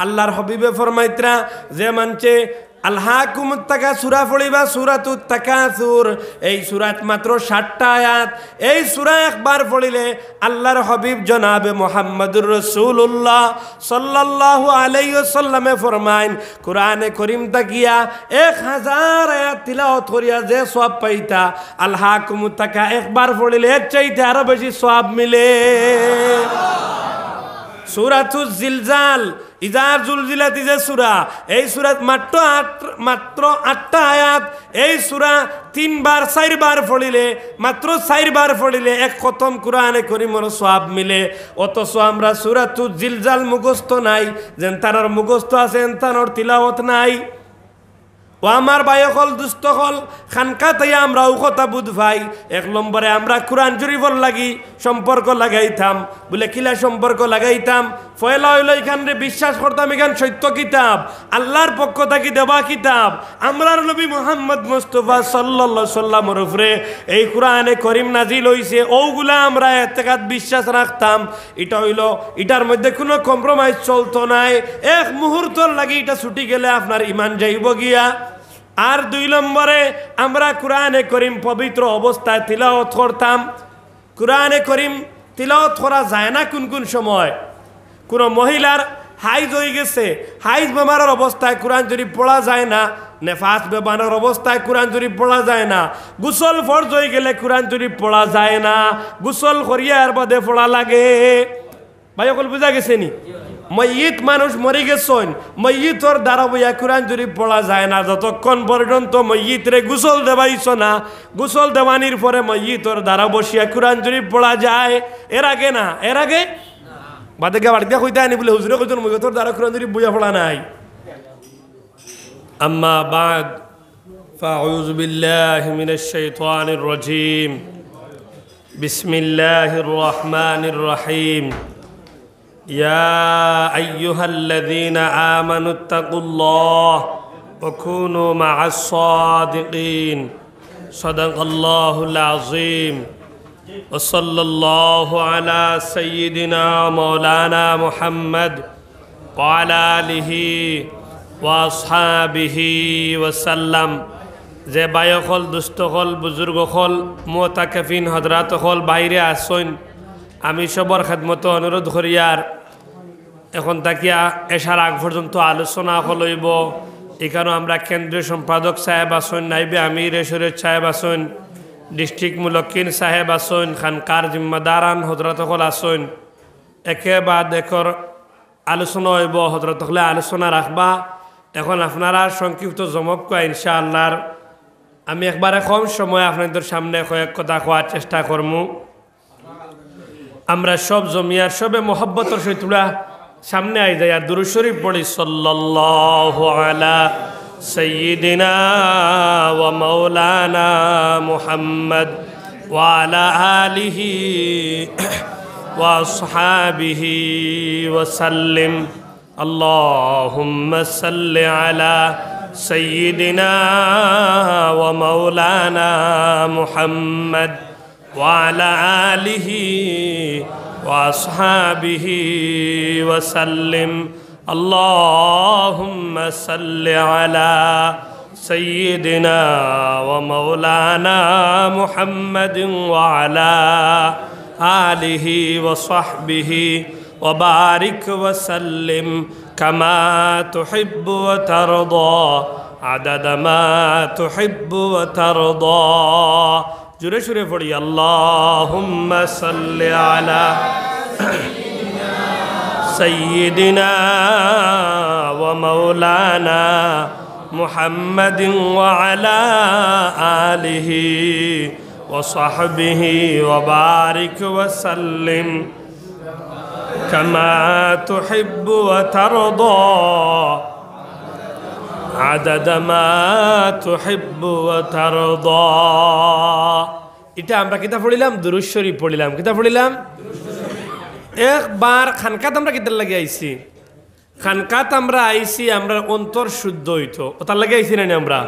আল্লাহর হাবিবে ফরমাইতরা যে মানছে আলহাকুমুত তাকাসুরা পড়িবা সূরাতুত তাকাসুর, এই সূরাত মাত্র 60টা আয়াত। এই সূরা একবার পড়িলে আল্লাহর হাবিব জনাবে মুহাম্মদুর রাসূলুল্লাহ সাল্লাল্লাহু আলাইহি ওয়াসাল্লামে ফরমাইন কোরআনে করিম তাকিয়া 1000 আয়াত তিলাওয়াত করিয়া যে সওয়াব পাইতা, আলহাকুমুত তাকা একবার পড়িলে এর চাইতে আরো বেশি সওয়াব মিলে। সূরাতুজ জিলজাল, ইজার জুলজিলাতি যে সূরা, এই সূরা মাত্র 8টা আয়াত। এই সূরা 3 বার 4 বার পড়িলে, মাত্র 4 বার পড়িলে এক খতম কোরআনে করিমের সওয়াব মিলে। অথচ আমরা সূরাতুজ জিলজাল মুখস্থ নাই, যেন তার মুখস্থ আছে তার তিলাওয়াত নাই। ও আমার বায়কল দুস্থকল খানকা তাই আমরা কথা বুধ ভাই। 1 নম্বরে আমরা কোরআন শরীফর লাগি সম্পর্ক লাগাইতাম, বলে কিলা সম্পর্ক লাগাইতাম, পয়লা হইল এখানে বিশ্বাস করতাম এখান সত্য কিতাব, আল্লাহর পক্ষ থেকে দেওয়া কিতাব, আমরার নবী মুহাম্মদ মুস্তাফা সাল্লাল্লাহু আলাইহি সাল্লামের উপরে এই কোরআনে করিম নাজিল হইছে, ওগুলা আমরা এতেকাদ বিশ্বাস রাখতাম। এটা হইল এটার মধ্যে কোনো কম্প্রোমাইজ চলতো নাই। এক মুহূর্তর লাগি এটা ছুটি গেলে আপনার ইমান যাইব গিয়া। আর 2 নম্বরে আমরা কোরআনে করিম পবিত্র অবস্থায় তিলাওয়াত করতাম। কোরআনে করিম তিলাওয়াত করা যায় না কোন কোন সময়। কোনো মহিলার হাইজ হয়ে গেছে, হাইজ বেমারের অবস্থায় কোরআন শরীফ পড়া যায় না। নেফাস বেমারের অবস্থায় কোরআন শরীফ পড়া যায় না। গোসল ফরজ হয়ে গেলে কোরআন শরীফ পড়া যায় না, গোসল করিয়া এর বাদে পড়া লাগে। ভাই অকল বুঝা গেছে নি? ময়িত মানুষ মরে গেছেন, ময়িতর দ্বারা বইয়া কোরআন শরীফ পড়া যায় না যতক্ষণ পর্যন্ত ময়িতরে গোসল দেওয়াইছ না। গোসল দেওয়ানির পরে ময়িতর দ্বারা বসিয়া কোরআন শরীফ পড়া যায়। এর আগে না, এর আগে বাদে গা বাড়িতে কইতে আনি বলে হুজুরে কইতেন ময়িতর দ্বারা কোরআন শরীফ বইয়া পড়া নাই। আম্মা বাদ ফাউযু বিল্লাহি মিনাশ শাইতানির রাজীম। বিসমিল্লাহির রহমানির রহিম। يا أيها الذين آمنوا اتقوا الله وكونوا مع الصادقين صدق الله العظيم وصلى الله على سيدنا مولانا محمد وعلى آله وأصحابه وسلم। যে বায়কল দুস্থকল বুজুর্গকল মুতাকাফিন হযরতকল বাইরে আসুন, আমি সবার খেদমত অনুরোধ করিয়ার এখন তাকিয়া এসার আগ পর্যন্ত আলোচনা হলইব। এখানেও আমরা কেন্দ্রীয় সম্পাদক সাহেব আসুন, নাইবে আমির এশরের সাহেব আসুন, ডিস্ট্রিক্ট মুলক্কিন সাহেব আসুন, খানকার জিম্মাদারান হজরতকল আসুন। একে বাদ একর আলোচনা হইব, হজরতকলে আলোচনা রাখবা। এখন আপনারা সংক্ষিপ্ত জমক কোয়া ইনশাআল্লাহর আমি একবারে কম সময় আপনাদের সামনে কয়েক কথা কোয়ার চেষ্টা করমু। আমরা সব জমিয়ার সবে মোহাব্বতর সহিত সামনে আই যাই আর দুরূদ শরীফ পড়ি। সাল্লাল্লাহু আলা সাইয়্যিদিনা ওয়া মাওলানা মুহাম্মদ ওয়া আলা আলিহি ওয়া আসহাবিহি ওয়া সাল্লিম। আল্লাহুম্মা সাল্লি আলা সাইয়্যিদিনা ওয়া মাওলানা মুহাম্মদ وعلى آله وأصحابه وسلم. اللهم صل على سيدنا ومولانا محمد وعلى آله وصحبه وبارك وسلم كما تحب وترضى عدد ما تحب وترضى. জোরে সুরে পড়ি আল্লাহুম্মা সাল্লি আলা সাইয়্যিদিনা ওয়া মাওলানা মুহাম্মাদিন ওয়া আলা আলিহি ওয়া সাহবিহি ওয়া বারিক ওয়া সাল্লিম কামা তুহিব্বু ওয়া তারদা আদাদা মা তুহিব্বু ওয়া তারদা। এটা আমরা কিতাব পড়িলাম, দুরূদ শরীফ পড়িলাম। কিতাব পড়িলাম একবার। খানকাত আমরা কিতাব লাগে আইছি, খানকাত আমরা আইছি আমরা অন্তর শুদ্ধ হইতো, ওটার লাগে আইছি না আমরা।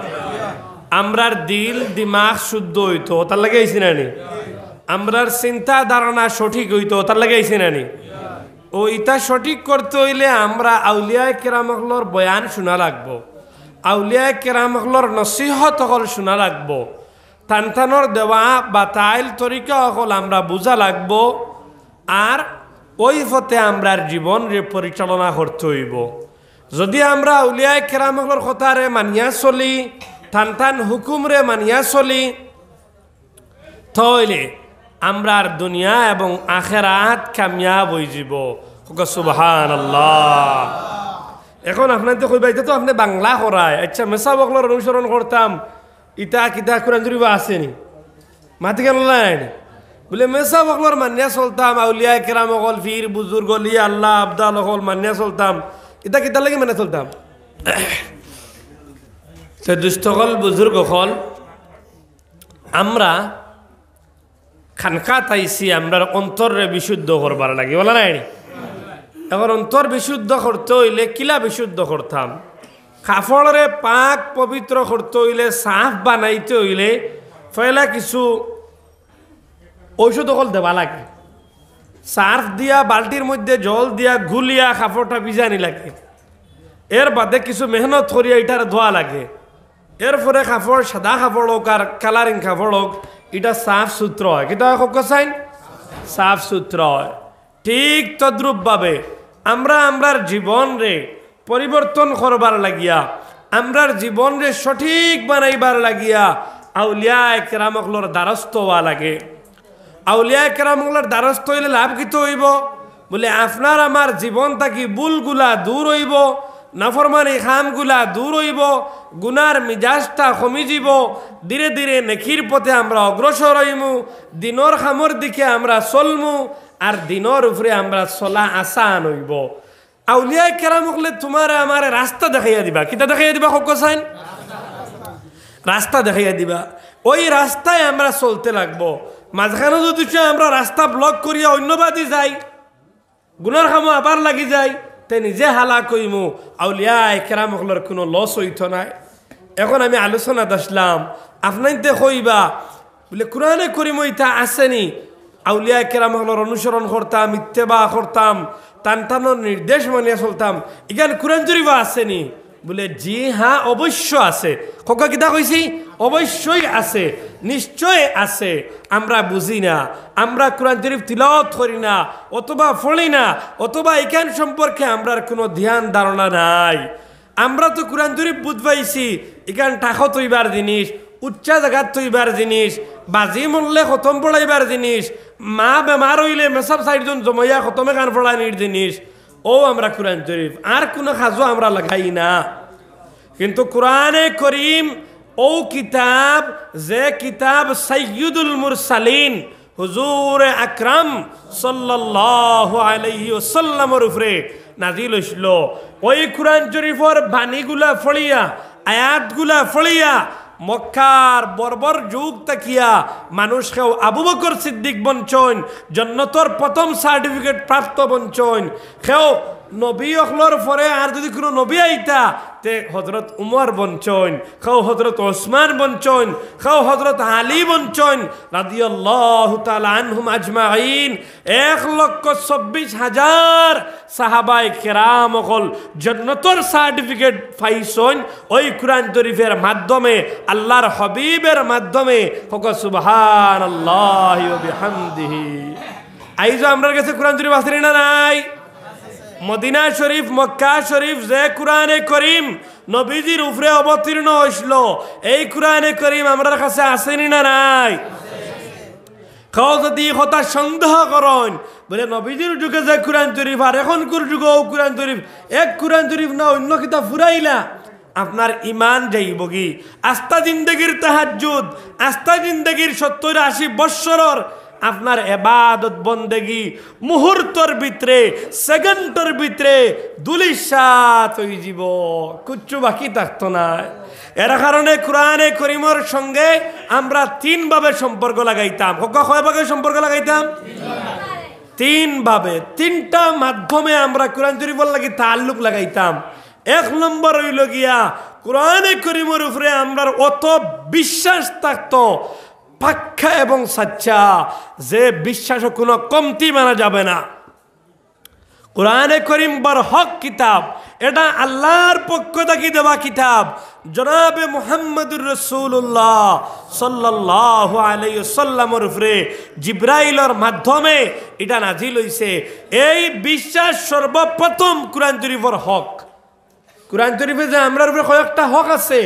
আমরার দিল দিমাগ শুদ্ধ হইতো, ওটার লাগে আইছি না। আমরার চিন্তা ধারণা সঠিক হইতো, ওটার লাগে আইছি না। ও ইটা সঠিক করতে হইলে আমরা আউলিয়ায়ে কেরামহলর বয়ান শোনা লাগবো, আউলিয়ায়ে কেরামহলর নসিহত হল শোনা লাগবো, টানটানোর দেওয়া বা তাইল তরিকা হল আমরা বুঝা লাগবো, আর ওই পথে আমরার জীবন পরিচালনা করতে হইব। যদি আমরা আউলিয়ায়ে কেরামহলর কথারে মানিয়া চলি, টান হুকুমরে মানিয়া চলি, তাহলে আমরার দুনিয়া এবং আখেরাত কামিয়াব হয়ে যাব। সুবহানাল্লাহ। এখন আপনার তো কইবা এটা তো আপনি বাংলা করায়, আচ্ছা মেসা বকলর অনুসরণ করতাম, ইটা কিতা কোরআন শরীফ আসেনি, মাতি কেন নাই বলে মেসা বকলর মানিয়া চলতাম, আউলিয়ায়ে কেরাম হল, ফির বুজুর্গ হলি, আল্লাহ আবদাল হল মানিয়া চলতাম, ইটা কিতা লাগে মানে চলতাম। তো দুস্থ হল বুজুর্গ হল, আমরা খানকা তাইছি আমরা অন্তরে বিশুদ্ধ করবার লাগে, বলা নাই? এখন অন্তর বিশুদ্ধ করতে হইলে কিলা বিশুদ্ধ করতাম, কাপড়রে পাক পবিত্র করতে হইলে, সাফ বানাইতে হইলে পয়লা কিছু ঔষধ হল দেওয়া লাগে, সার্ফ দিয়া বালতির মধ্যে জল দিয়া গুলিয়া কাপড়টা ভিজানি লাগে, এর বাদে কিছু মেহনত করিয়া এটার ধোয়া লাগে, এরপরে কাপড় সাদা কাপড় হোক আর কালারিং কাপড় হোক এটা সাফ সুতরা হয়, কিন্তু চাই সাফ সুতরা হয়। ঠিক তদ্রূপভাবে আমরা আমরার জীবন রে পরিবর্তন করবার লাগিয়া, আমরার জীবন রে সঠিক বানাইবার লাগিয়া আউলিয়ায়ে কেরামহলর দ্বারস্থ হওয়া লাগে। আউলিয়ায়ে কেরামহলর দ্বারস্থ হইলে লাভ কিতো হইব বলে আপনার আমার জীবন থাকি ভুলগুলা দূর হইব, নাফরমানি খামগুলা দূর হইব, গুনার মিজাজটা কমি যাব, ধীরে ধীরে নেকির পথে আমরা অগ্রসর হইমু, দিনর খামর দিকে আমরা চলমু, আর দিনর উপরে আমরা চলা আসান হইব। আউলিয়ায়ে কেরাম হলে তোমার আমার রাস্তা দেখাইয়া দিবা, কিতা দেখাইয়া দিবা হোক চাইন, রাস্তা দেখাইয়া দিবা, ওই রাস্তায় আমরা চলতে লাগবো। মাঝখানে যদি আমরা রাস্তা ব্লক করিয়া অন্যবাদী যাই, গুনার খামো আবার লাগি যায়, তে নিজে হালাক হইমু, আউলিয়ায়ে কেরাম হলের কোনো লস হইত নাই। এখন আমি আলোচনা আসলাম, আপনাইতে কইবা বলে কোরআনে করিম ইতা আসেনি, আউলিয়ায়ে কেরাম হলের অনুসরণ করতাম, ইত্তেবা করতাম, টানটানোর নির্দেশ মানিয়া চলতাম, এখানে কোরআন শরীফ আসেনি বলে জি হ্যাঁ অবশ্য আছে। খোকা কিতা কইছি? অবশ্যই আছে, নিশ্চয় আছে। আমরা বুঝি না, আমরা কোরআন শরীফ তিলাওয়াত করি না, অথবা পড়ি না, অথবা এখান সম্পর্কে আমরার কোনো ধ্যান ধারণা নাই। আমরা তো কোরআন শরীফ বুঝবাইছি এখান টাকা তৈবার জিনিস, উচ্চা জায়গাত তৈবার জিনিস, বাজি মরলে খতম পড়াইবার জিনিস, মা বেমার হইলে মেসাব সাইডজন জমাইয়া খতমে গান পড়ানির জিনিস, ও আমরা কোরআন শরীফ আর কোনো খাজো আমরা লাগাই না। কিন্তু কোরআনে করিম ও কিতাব, যে কিতাব সাইয়্যিদুল মুরসালিন হুজুর আকরাম সাল্লাল্লাহু আলাইহি ওয়াসাল্লামের উপরে নাজিল হইছিল, ওই কোরআন শরীফের বাণীগুলা ফড়িয়া, আয়াতগুলা ফড়িয়া মক্কার বর্বর যুগ তাকিয়া মানুষকেও আবু বকর সিদ্দিক বঞ্চন, জান্নাতের প্রথম সার্টিফিকেট প্রাপ্ত বঞ্চন, কেউ নবী অখলর পরে আর যদি কোনো নবী আইতা তে হজরত উমর বঞ্চন, কেউ হজরত ওসমান বঞ্চন, কেউ হজরত আলী বঞ্চন রাদিয়াল্লাহু তাআলা আনহুম আজমাইন। 1,26,000 সাহাবায়ে কেরাম হল জান্নাতের সার্টিফিকেট পাইছেন ওই কোরআন শরীফের মাধ্যমে, আল্লাহর হাবিবের মাধ্যমে। সুবহানাল্লাহি ওয়া বিহামদিহি। আইজো আমরার কাছে কোরআন শরীফ আছে না নাই? মদিনা শরীফ, মক্কা শরীফ, যে কোরআনে করিম নবীজির উপরে অবতীর্ণ হইছিল, এই কোরআনে করিম আমরার কাছে আসেনি না নাই? কেউ যদি কথা সন্দেহ করেন বলে নবীজির যুগে যে কোরআন শরীফ আর এখনকার যুগে ও কোরআন শরীফ এক কোরআন শরীফ না, অন্য কিতাব ফুরাইলা, আপনার ইমান যাইব কি? আস্থা জিন্দগির তাহাজ্জুদ, আস্থা জিন্দগির 70-80 বৎসরের আপনার এবাদত বন্দেগি মুহূর্তর ভিতরে, সেকেন্ডের ভিতরে দুলিশাত হয়ে যাব, কিচ্ছু বাকি থাকতো না। এর কারণে কোরআনে করিমের সঙ্গে আমরা 3 ভাবে সম্পর্ক লাগাইতাম। কয় ভাবে সম্পর্ক লাগাইতাম? 3 ভাবে, 3টা মাধ্যমে আমরা কোরআন শরীফের লাগি তাল্লুক লাগাইতাম। 1 নম্বর হইল গিয়া কোরআনে করিমের উপরে আমরা অত বিশ্বাস থাকতো, পাক্কা এবং সাচ্চা, যে বিশ্বাসও কোনো কমতি মানা যাবে না। কোরআনে করিম বড় হক কিতাব, এটা আল্লাহর পক্ষ থেকে দেওয়া কিতাব। জনাবে মুহাম্মদুর রাসূলুল্লাহ সাল্লাল্লাহু আলাইহি ওয়াসাল্লামের উপরে জিবরাইলের মাধ্যমে এটা নাজিল হইছে। এই বিশ্বাস সর্বপ্রথম কোরআন শরীফের হক। কোরআন শরীফে যে আমরার উপরে কয়েকটা হক আছে,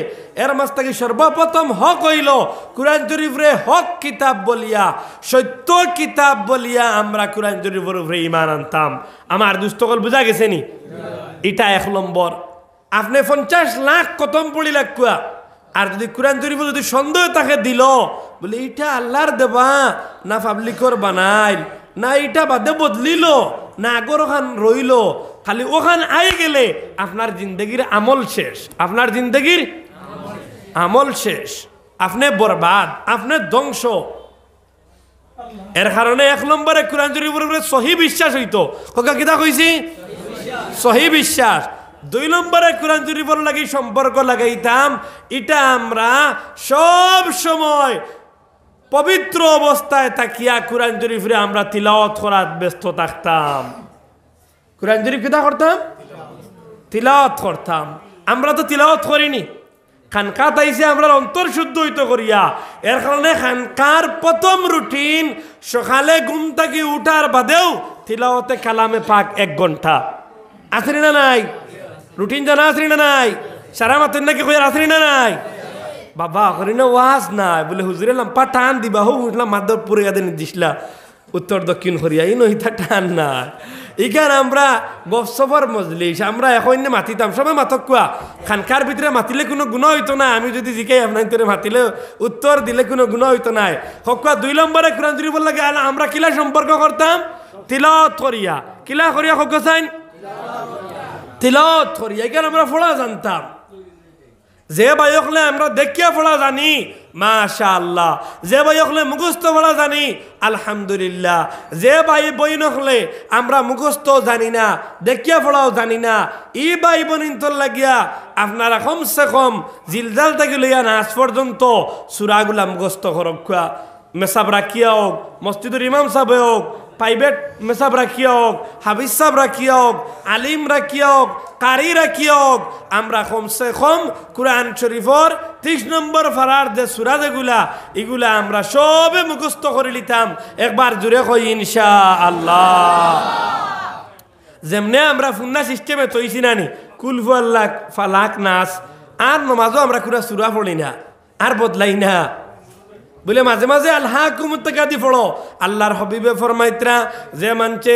এর মাঝ থেকে সর্বপ্রথম হক হইল কোরআন শরীফরে হক কিতাব বলিয়া, সত্য কিতাব বলিয়া আমরা কোরআন শরীফের উপরে ঈমান আনতাম। আমার দুস্থকল বুঝা গেছে নি? এটা 1 নম্বর। আপনি 50 লাখ খতম পড়ি লাগকুয়া, আর যদি কোরআন শরীফে যদি সন্দেহ তাকে দিল বলে এটা আল্লাহর দেবা না পাবলিকর বানাইল, না এটা বাদে বদলিল, না আগর ওখান রইল, খালি ওখান আই গেলে আপনার জিন্দগির আমল শেষ। আপনার জিন্দগির আমল শেষ, আপনি বরবাদ, আপনি ধ্বংস। এর কারণে 1 নম্বরে কোরআন শরীফের উপরে সহি বিশ্বাস হইতো। কাকা কিতা কইছি? সহি বিশ্বাস। 2 নম্বরে কোরআন শরীফের লাগি সম্পর্ক লাগাইতাম, এটা আমরা সব সময় পবিত্র অবস্থায় তাকিয়া কোরআন শরীফে আমরা তিলাওয়াত করার ব্যস্ত থাকতাম। কোরআন শরীফ কিতা করতাম? তিলাওয়াত করতাম। আমরা তো তিলাওয়াত করিনি, খানকা তাইছে আমরা অন্তর শুদ্ধ হইতে করিয়া। এর কারণে খানকার প্রথম রুটিন সকালে ঘুম থেকে উঠার বাদেও তিলাওয়াতে কালামে পাক 1 ঘন্টা। আসেনি না নাই? রুটিন জানা আসেনি না নাই? সারা মাতেন নাকি কই আসেনি না নাই? বাবা করি না ওয়াজ নাই বলে হুজুরে লাম্পা টান দিবা হো বুঝলাম মাধবপুরে গাদে দিসলা উত্তর দক্ষিণ করিয়া এই নহিতা টান না। এখানে আমরা গফসফর মজলিস আমরা এখন মাতিতাম সবাই মাতকুয়া। খানকার ভিতরে মাতিলে কোনো গুণ হইতো না। আমি যদি জিকাই আপনার তোরে মাতিলে উত্তর দিলে কোনো গুণ হইতো না। হকুয়া 2 নম্বরে কোরআন শরীফ লাগে আমরা কিলা সম্পর্ক করতাম? তিলাওয়াত করিয়া। কিলা করিয়া হকুয়া চাইন? তিলাওয়াত করিয়া। এখানে আমরা পড়া জানতাম। যে বাইকলে আমরা দেখিয়া পড়া জানি মাশাআল্লাহ, যে বাইকলে মুখস্থ পড়া জানি আলহামদুলিল্লাহ, যে ভাই বই নখলে আমরা মুখস্থ জানি না, দেখিয়া পড়াও জানি না, ই ভাই বোনিন্তর লাগিয়া আপনারা কমসে কম জিলজাল থেকে লইয়া নাচ পর্যন্ত সূরাগুলা মুখস্থ করবা। মেসাব রাখিয়া হোক, মসজিদের ইমাম সাহেব হোক, প্রাইভেট মেসাব রাখিয়া হোক, হাফিজ সাহেব রাখিয়া হোক, আলিম রাখিয়া হোক, কারি রাখিয়া হোক, আমরা কমসে কম কোরআন শরীফর 30 নম্বর ফারার যে সূরা যেগুলা এগুলা আমরা সবে মুখস্থ করে লিতাম। একবার জুড়ে কই ইনশাআল্লাহ। যেমনে আমরা ফুন্না সিস্টেমে তৈছি নানি কুলফু আল্লাহ ফালাক নাস, আর নমাজও আমরা কোরআন সূরা পড়ি না আর বদলাই না বলে মাঝে মাঝে আল্লাহকুমুত তাকাদি পড়ো। আল্লাহর হাবিবে ফরমাইতরা যে মানছে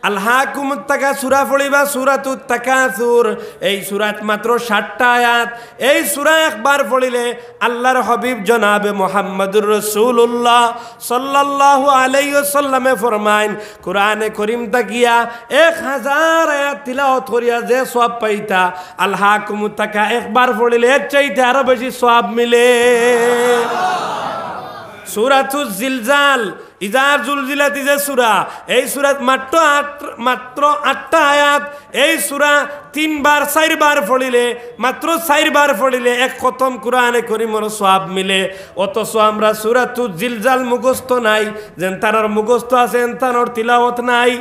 আল্লাহকুমুত তাকা সূরা পড়িবা সূরাতুত তাকাসুর, এই সূরাত মাত্র 60টা আয়াত। এই সূরা একবার পড়িলে আল্লাহর হাবিব জনাবে মুহাম্মদুর রাসূলুল্লাহ সাল্লাল্লাহু আলাইহি ওয়াসাল্লামে ফরমাইন কোরআনে করিম তাকিয়া 1000 আয়াত তিলাওয়াত করিয়া যে সওয়াব পাইতা, আল্লাহকুমুত তাকা একবার পড়িলে এর চাইতে আরো বেশি সওয়াব মিলে। সূরাতুজ জিলজাল ইজার জুলজিলাতি যে সূরা, এই সূরাত মাত্র 8টা আয়াত। এই সূরা 3 বার 4 বার পড়িলে, মাত্র 4 বার পড়িলে 1 খতম কোরআনে করিমের সওয়াব মিলে। অথচ আমরা সূরাতুজ জিলজাল মুখস্থ নাই, যেন তার মুখস্থ আছে তার তিলাওয়াত নাই।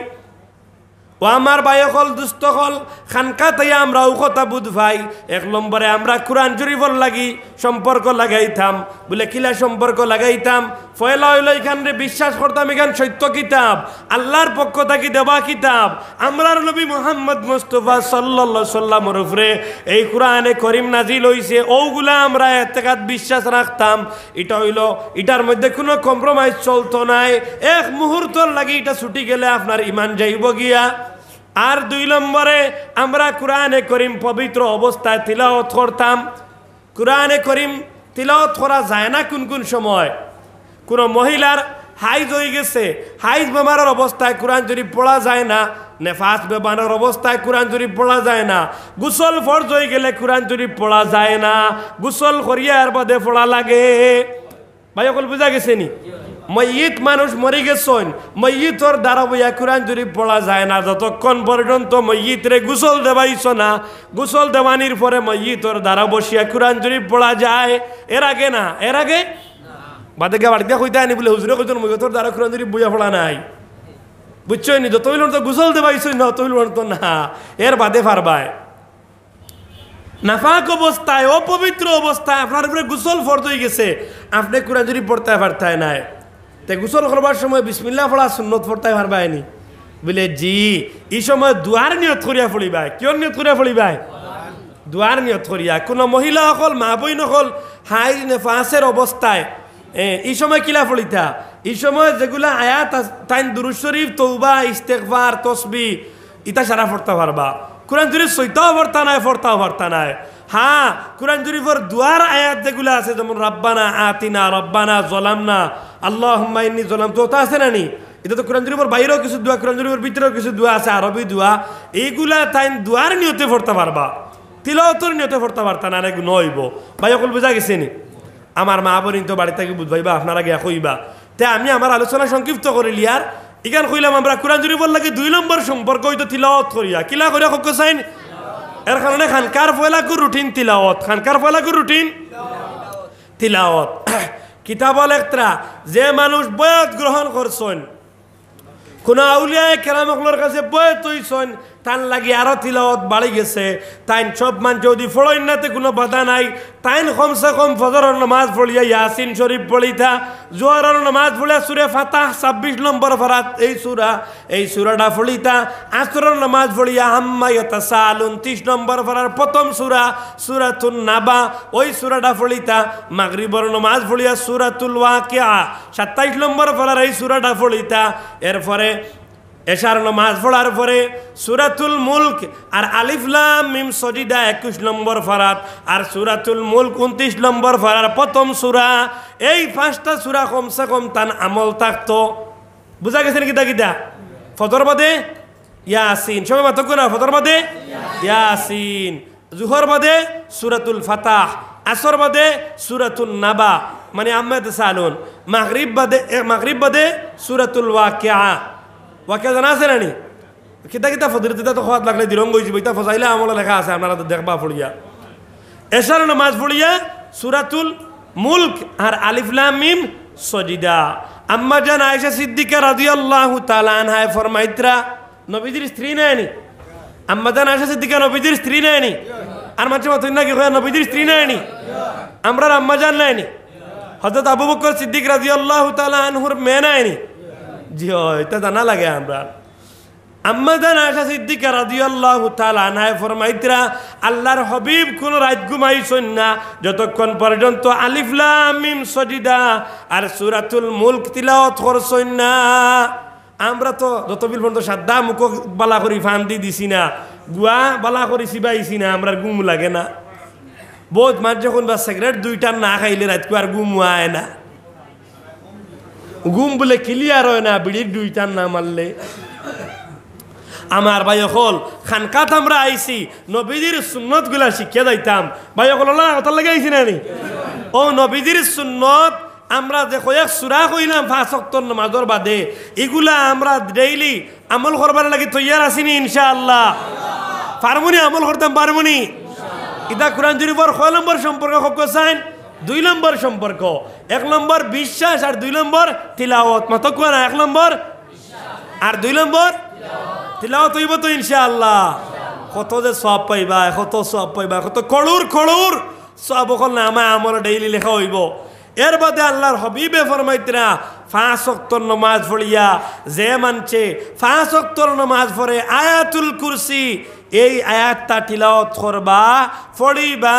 ও আমার ভাইসকল দুস্থকল খানকা তাই আমরা ও কথা বুঝ ভাই। 1 নম্বরে আমরা কোরআন শরীফর লাগি সম্পর্ক লাগাইতাম। বলে কিলা সম্পর্ক লাগাইতাম? পয়লা হইল এখানে বিশ্বাস করতাম এখান সত্য কিতাব, আল্লাহর পক্ষ থেকে দেওয়া কিতাব, আমরার নবী মুহাম্মদ মুস্তাফা সাল্লাল্লাহু আলাইহি সাল্লামের উপরে এই কোরআনে করিম নাজিল হইছে, ওগুলা আমরা এতেকাদ বিশ্বাস রাখতাম। এটা হইল এটার মধ্যে কোনো কম্প্রোমাইজ চলতো নাই। 1 মুহূর্তর লাগি এটা ছুটি গেলে আপনার ইমান যাইব গিয়া। আর 2 নম্বরে আমরা কোরআনে করিম পবিত্র অবস্থায় তিলাওয়াত করতাম। কোরআনে করিম তিলাওয়াত করা যায় না কোন কোন সময়? কোনো মহিলার হাইজ হয়ে গেছে, হাইজ বেমারের অবস্থায় কোরআন শরীফ পড়া যায় না। নেফাস বেমারের অবস্থায় কোরআন শরীফ পড়া যায় না। গোসল ফরজ হয়ে গেলে কোরআন শরীফ পড়া যায় না, গোসল করিয়া এর বাদে পড়া লাগে। ভাই সকল বুঝা গেছে নি? ময়িত মানুষ মরে গেছেন, ময়িতর দ্বারা বইয়া কোরআন শরীফ পড়া যায় না যতক্ষণ পর্যন্ত ময়িতরে গোসল দেওয়াইছ না। গোসল দেওয়ানির পরে ময়িতর দ্বারা বসিয়া কোরআন শরীফ পড়া যায়। এর আগে না, এর আগে বাদে গা বাড়িতে কইতে আনি বলে হুজুরে কইতেন ময়িতর দ্বারা কোরআন শরীফ বইয়া পড়া নাই। বুঝছই নি? যত বিল তো গুসল দেবাইছই না, তত বিল তো না, এর বাদে পারবায়। নাফাক অবস্থায়, অপবিত্র অবস্থায় আপনার উপরে গুসল ফরজ হয়ে গেছে, আপনি কোরআন শরীফ পড়তে পারতায় নাই, তে গুসল করবার সময় বিসমিল্লাহ পড়া সুন্নত পড়তে পারবায়নি? বলে জি, এই সময় দুয়ার নিয়ত করিয়া পড়িবাই। কিয়র নিয়ত করিয়া পড়িবাই? দুয়ার নিয়ত করিয়া। কোনো মহিলা হল, মা বই নহল হাই নেফাসের অবস্থায় এই সময় কিলা পড়িতা? এই সময় যেগুলা আয়াত তাইন দুরূদ শরীফ, তওবা, ইস্তেগফার, তসবিহ ইতা সারা পড়তে পারবা। কোরআন শরীফ সইতাও পড়তা নাই, পড়তাও পারতা নাই। হ্যাঁ, কোরআন শরীফের দুয়ার আয়াত যেগুলো আছে, যেমন রাব্বানা আতিনা, রব্বানা জলামনা, আল্লাহুম্মা ইন্নী জলামতু, ওটা আছে না নি? এটা তো কোরআন শরীফের বাইরেও কিছু দোয়া, কোরআন শরীফের ভিতরেও কিছু দোয়া আছে, আরবি দোয়া। এইগুলা তাইন দুয়ার নিয়তে পড়তে পারবা, তিলাওয়াতের নিয়তে পড়তে পারতা না, এগুলো নইব। ভাই অকল বুঝা গেছে নি? আমার মা বোন তো বাড়ি থেকে বুঝবাইবা, আপনারা গিয়া কইবা। তে আমি আমার আলোচনা সংক্ষিপ্ত করে লিয়ার ইখান কইলাম, আমরা কোরআন শরীফের লাগে 2 নম্বর সম্পর্ক হইতো তিলাওয়াত করিয়া। কিলা করিয়া কক চাইন? এর কারণে খানকার পয়লাকুর রুটিন তিলাওয়াত, খানকার পয়লাকুর রুটিন তিলাওয়াত। কিতাব লেখত্রা যে মানুষ বয়াত গ্রহণ করছেন, কোন আউলিয়ায়ে কেরামগুলোর কাছে বয়াত হইছেন, তান লাগি আরো তিলাওয়াত বাড়ি গেছে। তাইন সব মান যদি ফড়ইন নাতে কোনো বাধা নাই, তাইন কমসে কম ফজরের নামাজ পড়িয়া ইয়াসিন শরীফ পড়িতা, জোহরের নামাজ পড়িয়া সূরা ফাতাহ 26 নম্বর পারাত এই সূরাটা পড়িতা, আসরের নামাজ পড়িয়া আম্মা ইয়াতাসালুন 30 নম্বর পারার প্রথম সূরাতুন নাবা ওই সূরাটা পড়িতা, মাগরিবের নামাজ পড়িয়া সূরাতুল ওয়াকিয়া 27 নম্বর পারার এই সূরাটা পড়িতা। এরপরে এশার নামাজ পড়ার পরে সূরাতুল মুলক আর আলিফ লাম মিম সজিদা 21 নম্বর ফারাত, আর সূরাতুল মুলক 29 নম্বর ফারার প্রথম সূরা। এই 5টা সূরা কমসে কম তান আমল থাকতো। বুঝা গেছে নাকি? কিতা ফজর বাদে ইয়াসিন, সবাই মাত্র না, ফজর বাদে ইয়াসিন, জুহর বাদে সূরাতুল ফাতাহ, আসর বাদে সূরাতুন নাবা মানে আম্মা তাসালুন, মাগরিব বাদে সূরাতুল ওয়াকিয়া। ওয়াকিয়া জানা আছে নানি? কিতা কিতা ফজর দিতা তো খাওয়াত লাগলে দিরঙ্গ হইছি, বইতা ফজাইলে আমলে লেখা আছে, আপনারা তো দেখবা পড়িয়া। এশার নামাজ পড়িয়া সূরাতুল মুলক আর আলিফ লাম মিম সজিদা। আম্মা জান আয়েশা সিদ্দিকা রাদিয়াল্লাহু তাআলা আনহা ফরমাইতরা, নবীজির স্ত্রী নাইনি? আম্মা জান আয়েশা সিদ্দিকা নবীজির স্ত্রী নাইনি? আর মাঝে মাঝে নাকি কয় নবীজির স্ত্রী নাইনি? আমরা আম্মা জান নাইনি? হযরত আবু বকর সিদ্দিক রাদিয়াল্লাহু তাআলা আনহুর মেয়ে নাইনি? জি হয়, এটা জানা লাগে আমরা। আম্মা জান আয়েশা সিদ্দিকা রাদিয়াল্লাহু তাআলা আনহা ফরমাইতরা, আল্লাহর হাবিব কোন রাত ঘুমাইছেন না যতক্ষণ পর্যন্ত আলিফ লাম মিম সজিদা আর সূরাতুল মুলক তিলাওয়াত করছেন না। আমরা তো যতবিল পর্যন্ত সাদা মুখ বালা করি ফান্দি দিছি না, গুয়া বালা করি সিবাইছি না, আমরা ঘুম লাগে না। বহুত মাঝ যখন বা সিগারেট 2টা না খাইলে রাত আর ঘুম হয় না, ঘুম বলে ক্লিয়ার হয় না বিড়ির 2টা না মারলে। আমার ভাই হল খানকাত আমরা আইছি নবীজির সুন্নত গুলা শিখিয়ে যাইতাম। ভাই হল কথা লাগে আইছি না নি? ও নবীজির সুন্নত আমরা যে কয়েক সূরা কইলাম 5 ওয়াক্তের নামাজের বাদে, এগুলা আমরা ডেইলি আমল করবার লাগি তৈয়ার আছিনি ইনশাআল্লাহ? পারমুনি? আমল করতাম পারমুনি? ইদা কোরআন শরীফের কয় নম্বর সম্পর্ক হক চাইন? 2 নম্বর সম্পর্ক। 1 নম্বর বিশ্বাস আর 2 নম্বর তিলাওয়াত। মত কোয়া না? 1 নম্বর আর 2 নম্বর তিলাওয়াত হইব তো ইনশাআল্লাহ। কত যে সওয়াব পাইবা, কত সওয়াব পাইবা, কত করুর সওয়াব হল না আমার আমল ডেইলি লেখা হইব। এর বাদে আল্লাহর হাবিবে ফরমাইতরা 5 ওয়াক্তের নামাজ পড়িয়া যে মানছে 5 ওয়াক্তের নামাজ পড়ে আয়াতুল কুরসি এই আয়াতটা তিলাওয়াত করবা পড়িবা,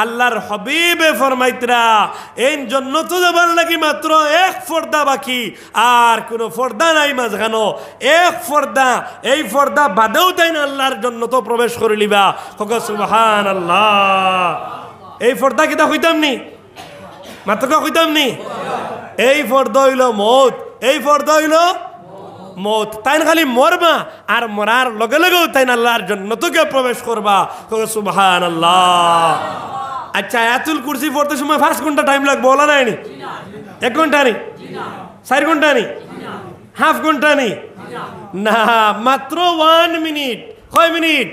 আল্লাহর হাবিবে ফরমাইতরা এই জান্নাতে যাবার লাগি মাত্র 1 পর্দা বাকি, আর কোনো পর্দা নাই মাঝখানো। 1 পর্দা, এই পর্দা বাদেও তাই না আল্লাহর জান্নাতে প্রবেশ করে লিবা। সুবহানাল্লাহ। এই পর্দা কিতা হইতাম নি? মাত্র কইতাম নি? এই পর্দা হইল মৌত, এই পর্দা হইল মৌত। তাই খালি মরবা আর মরার লগে লগেও তাই আল্লাহর জান্নাতে প্রবেশ করবা। সুবহানাল্লাহ। আচ্ছা, আয়াতুল কুরসি পড়তে সময় 5 ঘন্টা টাইম লাগবে বলা নাই নি? 1 ঘন্টা নি? 4 ঘন্টা নি? হাফ ঘন্টা নি? না, মাত্র 1 মিনিট। কয় মিনিট?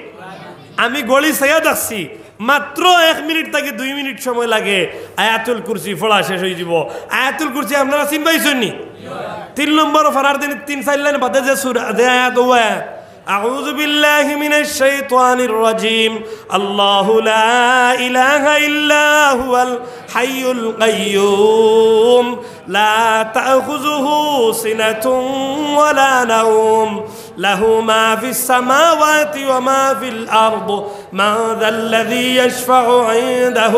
আমি গড়ি চাইয়া দেখছি, মাত্র 1 মিনিট থেকে 2 মিনিট সময় লাগে আয়াতুল কুরসি পড়া শেষ হয়ে যাব। আয়াতুল কুরসি আপনারা চিনবাইছেন নি? 3 নম্বর ফরার দিন 3-4 লাইন বাদে যে সূরা যে আয়াত ও আয়াত أعوذ بالله من الشيطان الرجيم الله لا إله إلا هو الحي القيوم لا تأخذه سنة ولا نوم له ما في السماوات وما في الأرض من ذا الذي يشفع عنده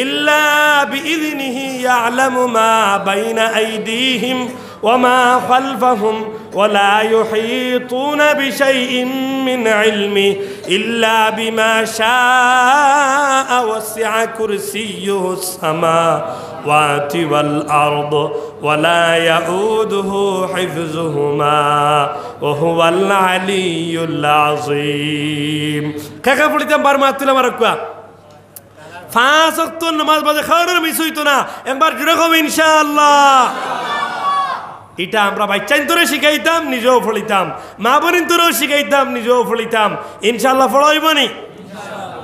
إلا بإذنه يعلم ما بين أيديهم وما خلفهم ولا يحيطون بشيء من علمه إلا بما شاء وسع كرسيه السماوات والأرض ولا يؤوده حفظهما وهو العلي العظيم كيف قلتم برماتنا مركوا 5 ওয়াক্ত নামাজ বাজে খাওয়ার মিস হইতো না একবার জুড়ে কম ইনশাআল্লাহ এটা আমরা বাচ্চাইন তোরে শিখাইতাম নিজেও ফলিতাম মা বোনিন তোরেও শিখাইতাম নিজেও ফলিতাম ইনশাআল্লাহ ফলাইবনি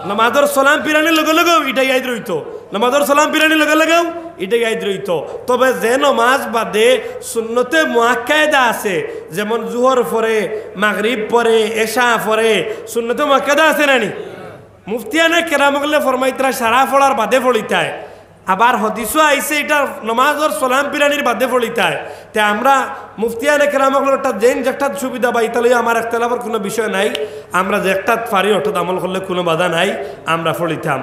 নামাজের সালাম পিরানির লগে লগেও এটাই আইদ রইতো নামাজের সালাম পিরানির লগে লগেও এটাই আইদ রইতো তবে যে নামাজ বাদে সুন্নতে মুআক্কাদা আছে যেমন জোহর পরে মাগরিব পরে এশা পরে সুন্নতে মুআক্কাদা আছে নানি মুফতিয়ানে কেরামগলে ফরমাইতরা সারা ফলার বাদে ফলিতায় আবার হদিসও আইছে এটা নামাজের সালাম পিরানির বাদে ফলিতায় তে আমরা মুফতিয়ানে কেরামগলের একটা জেন যেটা সুবিধা পাই তাহলে আমার ইখতিলাফের কোনো বিষয় নাই আমরা যে একটা পারি অর্থাৎ আমল করলে কোনো বাধা নাই আমরা ফলিতাম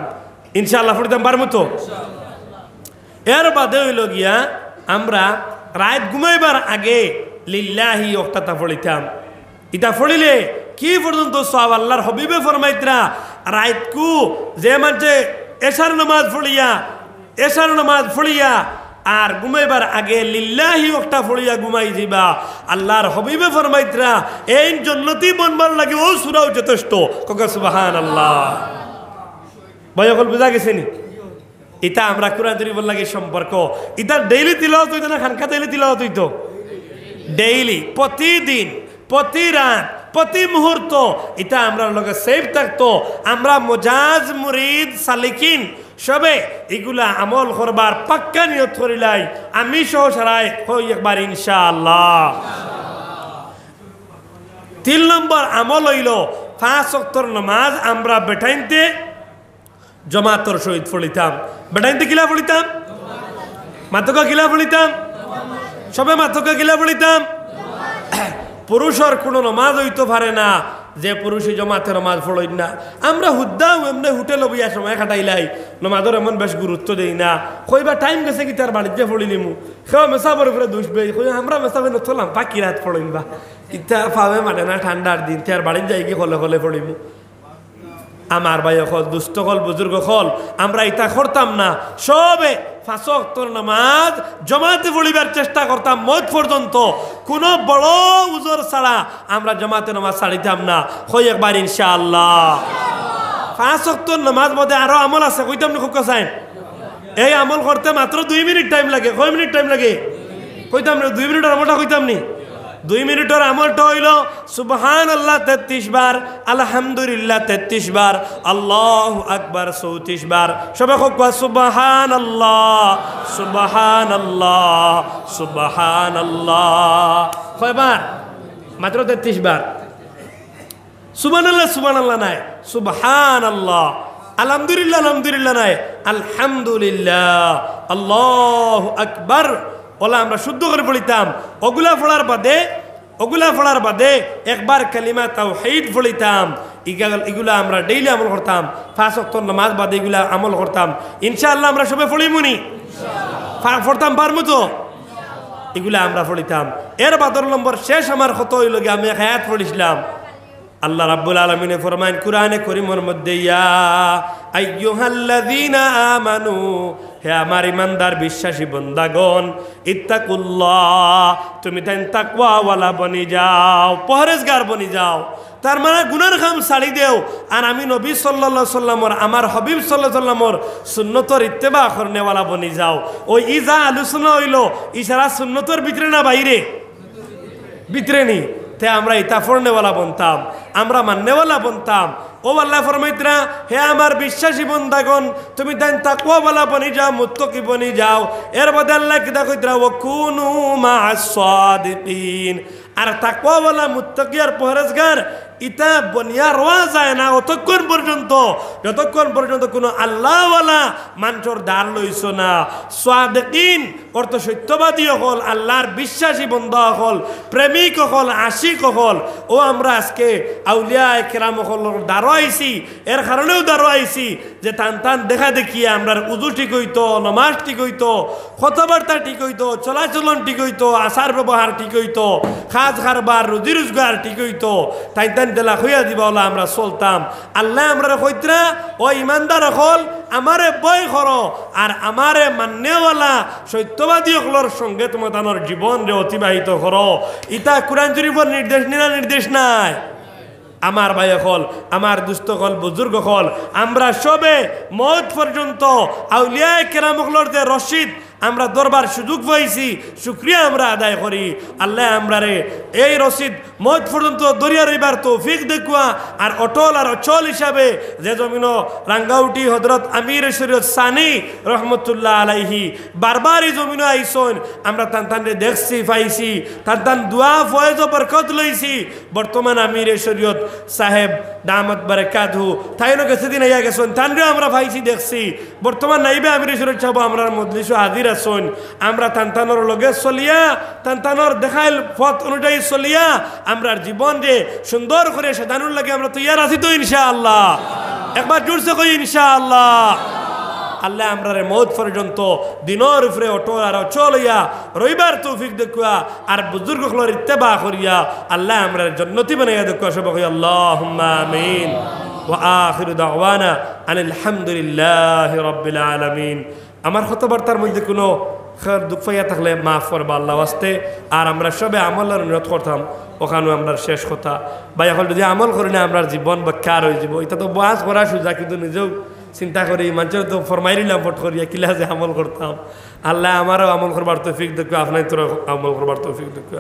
ইনশাআল্লাহ ফলিতাম পারবো তো এর বাদে হইল গিয়া আমরা রাত ঘুমাইবার আগে লিল্লাহি ওয়াক্তাতা ফলিতাম এটা ফলিলে কি পর্যন্ত সওয়াব আল্লাহর হাবিবে ফরমাইতরা রাতকু যে মানছে এশার নামাজ ফড়িয়া আর ঘুমাইবার আগে লিল্লাহি ওয়াক্তা ফড়িয়া ঘুমাই যাবা আল্লাহর হাবিবে ফরমাইতরা এই জান্নাতি বনবার লাগে ও সূরাও যথেষ্ট কক সুবহানাল্লাহ বয়কল বুঝা গেছে নি এটা আমরা কুরআন শরীফের লাগে সম্পর্ক এটা ডেইলি তিলাওয়াত হইতো না খানকা ডেইলি তিলাওয়াত হইতো ডেইলি প্রতিদিন প্রতি রাত প্রতি মুহূর্ত এটা আমরা লগে সেভ থাকতো আমরা মুজাজ মুরিদ সালিকিন সবে এগুলা আমল করবার পাক্কা নিয়ত করিলাই আমি সহ সারাই হই একবার ইনশাআল্লাহ 3 নম্বর আমল হইল 5 ওয়াক্তের নামাজ আমরা বেটাইনতে জমাতর সহিত পড়িতাম বেটাইনতে কিলা পড়িতাম মাতকা কিলা পড়িতাম সবে মাতকা কিলা পড়িতাম পুরুষের কোনো নামাজ হইতে পারে না যে পুরুষই জমাতে নামাজ পড়ই না আমরা হুদ্দাও এমনি হোটেল বইয়া সময় কাটাইলাই নামাজের এমন বেশ গুরুত্ব দেই না কইবা টাইম গেছে কি তার বাড়িতে পড়িলিমু কেউ মেসাবর উপরে দুষবে আমরা মেসাবে নথলাম পাকি রাত পড়িবা ইটা পাবে মানে না ঠান্ডার দিন তার বাড়িতে যাই গিয়ে হলে হলে পড়িমু আমার ভাই হল দুস্থ হল বুজুর্গ হল আমরা এটা করতাম না সবে 5 ওয়াক্তের নামাজ জমাতে পড়িবার চেষ্টা করতাম মত পর্যন্ত কোনো বড় উজর ছাড়া আমরা জমাতে নামাজ ছাড়িতাম না হই একবার ইনশাআল্লাহ 5 ওয়াক্তের নামাজ মধ্যে আরো আমল আছে কইতাম না খুব কাছেন এই আমল করতে মাত্র 2 মিনিট টাইম লাগে কয় মিনিট টাইম লাগে কইতাম না 2 মিনিটের আমলটা কইতাম নি 2 মিনিটের আমলটা হইল সুবহানাল্লাহ 33 বার আলহামদুলিল্লাহ 33 বার আল্লাহু আকবার 34 বার সবাই কইবা সুবহানাল্লাহ সুবহানাল্লাহ সুবহানাল্লাহ কয়বার মাত্র 33 বার সুবহানাল্লাহ নাই সুবহানাল্লাহ আলহামদুলিল্লাহ আলহামদুলিল্লাহ নাই আলহামদুলিল্লাহ আল্লাহু আকবার ওলা আমরা শুদ্ধ করে পড়িতাম ওগুলা পড়ার বাদে একবার কালিমা তাওহীদ পড়িতাম এগুলা আমরা ডেইলি আমল করতাম 5 ওয়াক্তের নামাজ বাদে এগুলা আমল করতাম ইনশাআল্লাহ আমরা সবে পড়িমুনি ইনশাআল্লাহ পড়তাম পারমু তো এগুলা আমরা পড়িতাম এর বাদর নম্বর শেষ আমার কত হইল গিয়ে আমি এক আয়াত পড়িছিলাম আল্লাহ রাব্বুল আলামিন ফরমায়েন কুরআনে কারীমের মধ্যে ইয়া আইয়ুহাল্লাযীনা আমানু হে আমার ইমানদার বিশ্বাসী বান্দাগণ ইত্তাকুল্লাহ তুমি তাই তাকওয়াওয়ালা বনি যাও পরহেজগার বনি যাও তার মানে গুনার কাম ছাড়ি দেও আর আমি নবী সাল্লাল্লাহু আলাইহি সাল্লামর আমার হাবিব সাল্লাল্লাহু আলাইহি সাল্লামর সুন্নতর ইত্তেবা করনেওয়ালা বনি যাও ওই ইজা আলোচনা হইল ইশারা সুন্নতর ভিতরে না বাইরে ভিতরে নি তে আমরা ইতা ফরনেওয়ালা বনতাম, আমরা মান্যওয়ালা বনতাম। ও আল্লাহ ফরমাইতরা, হে আমার বিশ্বাসী বন্দাগণ, তুমি দেন তাকওয়াওয়ালা বনি যাও, মুত্তাকি বনি যাও। এর মধ্যে আল্লাহ কি কইতরা, ওয়া কুনু মা'আস সাদিকিন। আর তাকওয়াওয়ালা, মুত্তাকি আর পরহেজগার ইতা বনিয়া রওয়া যায় না অতক্ষণ পর্যন্ত যতক্ষণ পর্যন্ত কোনো আল্লাহওয়ালা মানুষের দ্বার লইছ না। সাদিকিন অর্থ সত্যবাদী হল, আল্লাহর বিশ্বাসী বন্ধা হল, প্রেমিক হল, আশিক হল। ও আমরা আজকে আউলিয়া কেরাম হলের দ্বারও আইছি, এর কারণেও দ্বারও আইছি যে টান টান দেখা দেখিয়ে আমরা উজু ঠিক হইতো, নমাজ ঠিক হইতো, কথাবার্তা ঠিক হইতো, চলাচলন ঠিক হইতো, আচার ব্যবহার ঠিক হইতো, খাজ খারবার রুজি রোজগার ঠিক হইতো, তাই তাই দেলা হইয়া দিবা বলা আমরা চলতাম। আল্লাহ আমরা কইতরা, ও ইমানদার হল আমারে বয় করো আর আমারে মান্যওয়ালা সত্যবাদী হলর সঙ্গে তোমার তানোর জীবন রে অতিবাহিত করো। ইতা কুরআন শরীফের নির্দেশ নিনা নির্দেশ নাই। আমার ভাই হল, আমার দুস্থ হল, বুজুর্গ হল, আমরা সবে মওত পর্যন্ত আউলিয়া কেরাম হলর যে রশিদ আমরা দরবার সুযোগ পাইছি, শুকরিয়া আমরা আদায় করি। আল্লাহ আমরা রে এই রশিদ মওত পর্যন্ত দরিয়া রইবার তৌফিক দেখুয়া। আর অটল আর অচল হিসাবে যে জমিন রাঙ্গাউটি হজরত আমির শরীয়ত সানি রহমতুল্লাহ আলাইহি বারবার এই জমিন আইসন, আমরা তান তানরে দেখছি পাইছি, তান তান দোয়া ফয়েজ ও বরকত লইছি। বর্তমান আমির শরীয়ত সাহেব দামত বারাকাতহু তাইনো গেছে দিন আইয়া গেছেন, তানরেও আমরা পাইছি দেখছি। বর্তমান নাইবে আমির শরীয়ত সাহেব আমরা মজলিসও হাজির আছেন। আমরা তানতানোর লগে চলিয়া, তানতানোর দেখাইল পথ অনুযায়ী চলিয়া আমরা জীবন যে সুন্দর করে সাজানোর লাগে আমরা তৈয়ার আছি তো ইনশাআল্লাহ। একবার জোরসে কই ইনশাআল্লাহ। আল্লাহ আমরা মওত পর্যন্ত দিনের উপরে অটল আর অচল হইয়া রইবার তৌফিক দেখুয়া আর বুজুর্গ হলর ইত্তেবা করিয়া আল্লাহ আমরা জান্নাতি বানাইয়া দেখুয়া। সবাই কই আল্লাহুম্মা আমিন। ওয়া আখিরু দাওয়ানা আনিল হামদুলিল্লাহি রাব্বিল আলামিন। আমার কথাবার্তার মধ্যে কোনো খের দুঃখ পাইয়া থাকলে মাফ করবা আল্লাহ ওয়াস্তে। আর আমরা সবে আমলের অনুরোধ করতাম, ওখানেও আমরা শেষ কথা বা এখন যদি আমল করি না আমরা জীবন বেকার হয়ে যাব। এটা তো বাস করা সোজা, কিন্তু নিজেও চিন্তা করি মানুষের তো ফরমাই নিলাম ফট করিয়া কিলা যে আমল করতাম। আল্লাহ আমারও আমল করবার তৌফিক দেখো, আপনার তোর আমল করবার তৌফিক দেখো।